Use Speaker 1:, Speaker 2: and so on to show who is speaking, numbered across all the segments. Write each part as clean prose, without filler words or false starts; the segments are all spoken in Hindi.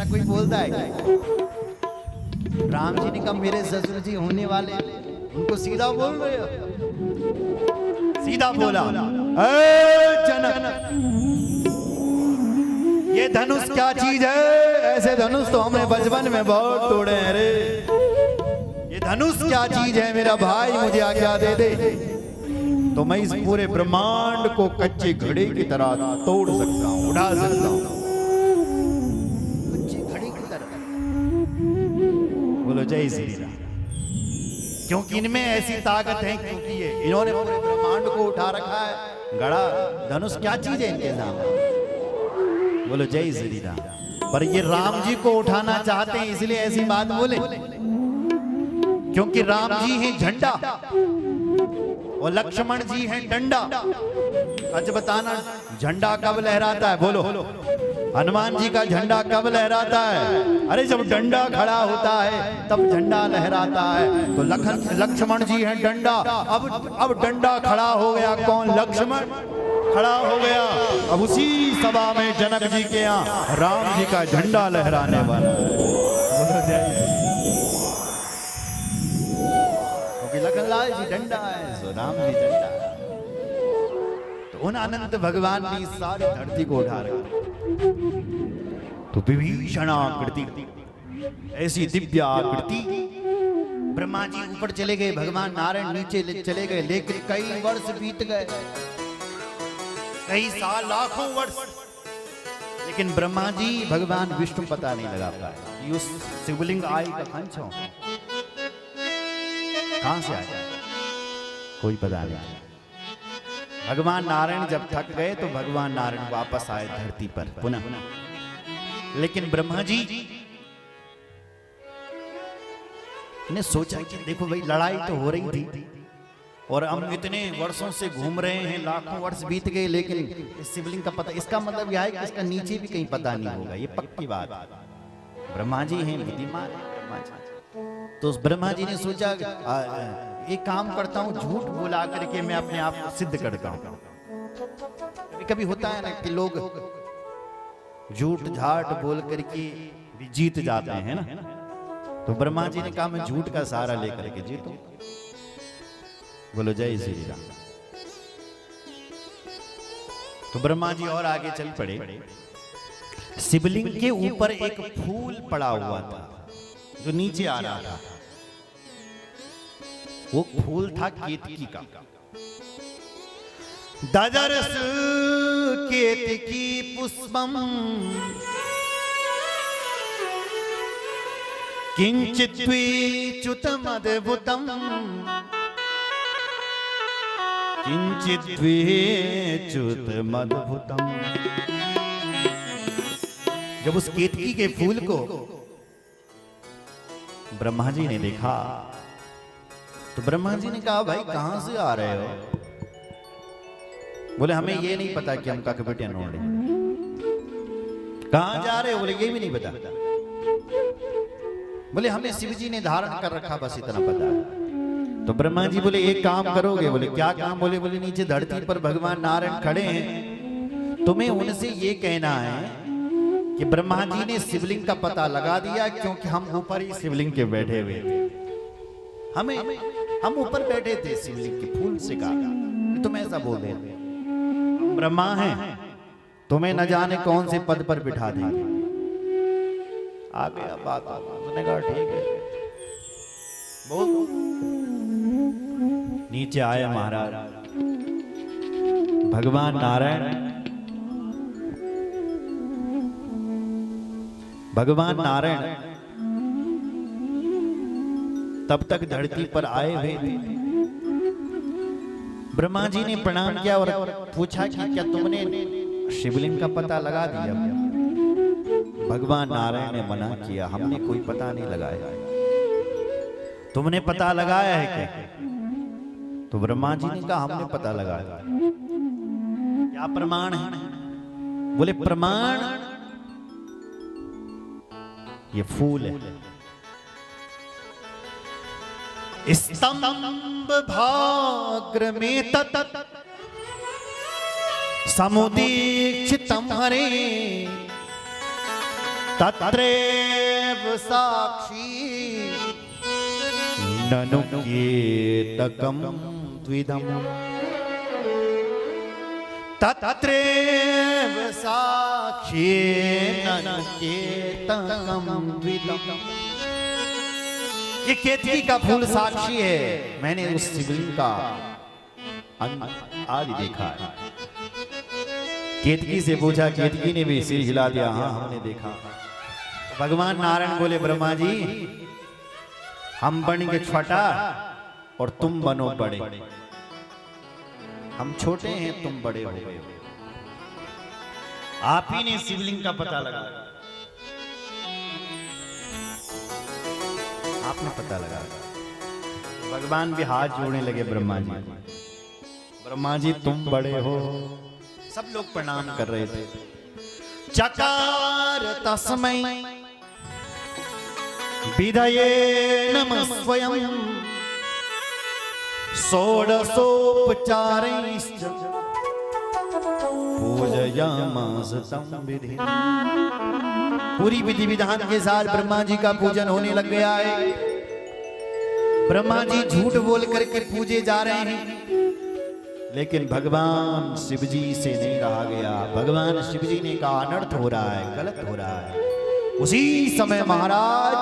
Speaker 1: ऐसा कोई बोलता है क्या? राम जी ने कहा मेरे ससुर जी होने वाले, उनको सीधा बोल रहे हो? सीधा बोला, जनक ये धनुष क्या चीज है? ऐसे धनुष तो हमने बचपन में बहुत तोड़े हैं रे। ये धनुष क्या चीज है? मेरा भाई मुझे आज्ञा दे दे तो मैं इस पूरे ब्रह्मांड को कच्चे घड़े की तरह तोड़ सकता हूं, उड़ा सकता हूं। कच्चे घड़े की तरह। बोलो जय श्री राम। क्योंकि इनमें ऐसी ताकत है, क्योंकि ये इन्होंने पूरे ब्रह्मांड को उठा रखा है। घड़ा धनुष क्या चीज है इनके सामने? बोलो जय श्री राम। पर ये राम जी को उठाना चाहते हैं, इसलिए ऐसी बात बोले, क्योंकि राम जी हैं झंडा और लक्ष्मण जी हैं डंडा। अच्छा बताना, झंडा कब लहराता है? बोलो। हनुमान जी का झंडा कब लहराता है? अरे जब डंडा खड़ा होता है तब झंडा लहराता है। तो लक्ष्मण जी हैं डंडा। अब डंडा खड़ा हो गया, कौन? लक्ष्मण खड़ा हो गया। अब उसी सभा में जनक जी के यहाँ राम जी का झंडा लहराने वाला है। लखनलाल जी डंडा है, सो राम जी डंडा है। तो उन अनंत भगवान ने सारी धरती को उठा रखा। तो विभीषण आकृति, ऐसी दिव्य आकृति। ब्रह्मा जी ऊपर चले गए, भगवान नारायण नीचे चले गए, लेकिन कई वर्ष बीत गए, कई साल, लाखों वर्ष, लेकिन ब्रह्मा जी भगवान विष्णु पता नहीं लगा पाए। उस शिवलिंग आई का खंच हो कहां से आया, कोई पता नहीं। भगवान नारायण जब थक गए तो भगवान नारायण वापस आए धरती पर पुनः। लेकिन ब्रह्मा जी ने सोचा कि देखो भाई, लड़ाई तो हो रही थी और हम इतने वर्षों से घूम रहे हैं, लाखों वर्ष बीत गए, लेकिन इस शिवलिंग का पता, इसका मतलब यह है कि इसका नीचे भी कहीं पता नहीं होगा, ये पक्की बात। ब्रह्मा जी हैं बुद्धिमान ब्रह्मा जी। तो उस ब्रह्मा जी ने सोचा एक काम करता हूँ, झूठ बोला करके मैं अपने आप को सिद्ध करता हूँ। कभी कभी होता है ना कि लोग झूठ झाट बोल करके भी जीत जाते हैं ना। तो ब्रह्मा जी ने कहा मैं झूठ का सहारा लेकर के जीतूं। बोलो जय श्री राम। तो ब्रह्मा जी और आगे चल पड़े। शिवलिंग के ऊपर एक फूल पड़ा हुआ था जो नीचे आ रहा था। वो फूल था केतकी का। ददर्श केतकी पुष्पम किंचिद्विच्युतमद्भुतम् किंचिद्विच्युतमद्भुतम्। जब उस केतकी के फूल को ब्रह्मा जी ने देखा तो ब्रह्मा जी ने कहा भाई कहां से आ रहे हो? बोले हमें ये नहीं पता कि हम काके बेटे नोड़े। कहां जा रहे हो? बोले ये भी नहीं पता। बोले हमें शिव जी ने धारण कर रखा, बस इतना पता है। तो ब्रह्मा जी बोले एक काम करोगे? बोले क्या काम? बोले नीचे धरती पर भगवान नारायण खड़े हैं, तुम्हें उनसे ये कहना है कि ब्रह्मा जी ने शिवलिंग का पता लगा दिया, क्योंकि हम ऊपर ही शिवलिंग के बैठे हुए थे। हम ऊपर बैठे थे शिवलिंग के फूल से कहा तुम ऐसा बोल रहे थे, ब्रह्मा हैं, तुम्हें न जाने कौन से पद पर बिठा देंगे। आ गया बात, उसने कहा ठीक है बोल। नीचे आए महाराज भगवान नारायण। भगवान नारायण तब तक धरती पर आए हुए थे। ब्रह्मा जी ने प्रणाम किया और पूछा कि क्या तुमने शिवलिंग का पता लगा दिया? भगवान नारायण ने मना किया, हमने कोई पता नहीं लगाया। तुमने पता लगाया है क्या? तो ब्रह्मा जी ने कहा हमने पता लगाया। क्या प्रमाण है? बोले प्रमाण ये फूल है। स्तंभ भाग्र में तत समुदीक्षितम हरे तत्रैव साक्षी ननु केतकं द्विधम् तत्रैव साक्षी ननु केतकं द्विधम्। ये केतकी का फूल साक्षी है, मैंने उस शिवलिंग का आदि देखा है। केतकी से पूछा, केतकी ने भी सिर हिला दिया, हाँ हमने देखा। भगवान नारायण बोले, ब्रह्मा जी हम बनेंगे छोटा और तुम बनो बड़े। हम छोटे हैं, तुम बड़े हो गए। आप ही ने शिवलिंग का पता लगा, आपने पता लगा। भगवान भी हाथ जोड़ने लगे ब्रह्मा जी। ब्रह्मा जी तुम बड़े हो। सब लोग प्रणाम कर रहे थे। चकार तस्मै विधये नमः स्वयं षोडशोपचारैश्च पूजयामास तं विधि। पूरी विधि विधान के साथ ब्रह्मा जी का पूजन होने लग गया है। ब्रह्मा जी झूठ बोल करके पूजे जा रहे हैं, लेकिन भगवान शिव जी से नहीं रहा गया। भगवान शिव जी ने कहा अनर्थ हो रहा है, गलत हो रहा है। उसी समय महाराज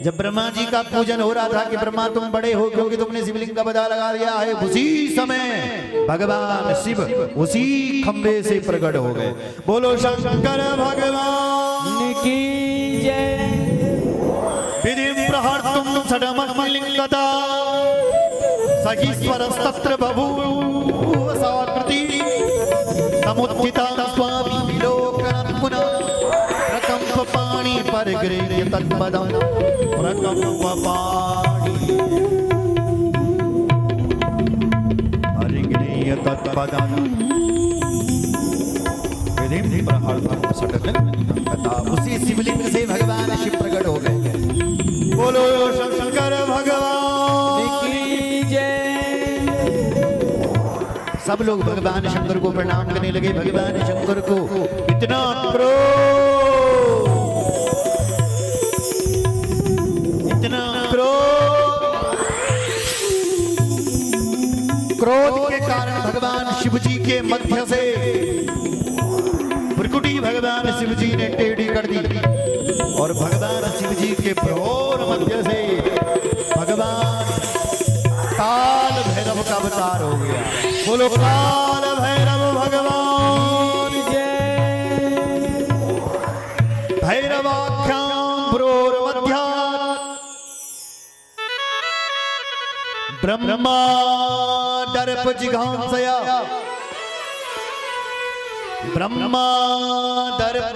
Speaker 1: जब ब्रह्मा जी का पूजन हो रहा था कि ब्रह्मा तुम बड़े हो क्योंकि तुमने शिवलिंग का पता लगा दिया है, उसी समय भगवान शिव उसी खंबे से प्रकट हो गए। बोलो शंकर भगवान की जय। विधि प्रहर्तुम षडमलिंगता सखीश्वरस्तत्र बभूव साकृति समुत्थिता स्वामी विलोकनं पुनः प्रकंप पाणि परिगृह्य तत्पदं प्रकंप पाणि परिगृह्य तत्पदं विधिं प्रहर्तुं षडमलिंगता। उसी शिवलिंग से भगवान शिव प्रकट हो गए। बोलो शंकर भगवान की जय। सब लोग भगवान शंकर को प्रणाम करने लगे। भगवान शंकर को इतना क्रोध के कारण भगवान शिव जी के मध्य से भ्रुकुटी भगवान शिव जी ने टेढ़ी कर दी और भगवान शिव जी के प्रौर मध्य से भगवान काल भैरव का अवतार हो गया। बोलो काल भैरव भगवान जय। भैरवाख्यां प्रोर मध्या ब्रह्मा दर्प जिघांसया ब्रह्मा दर्प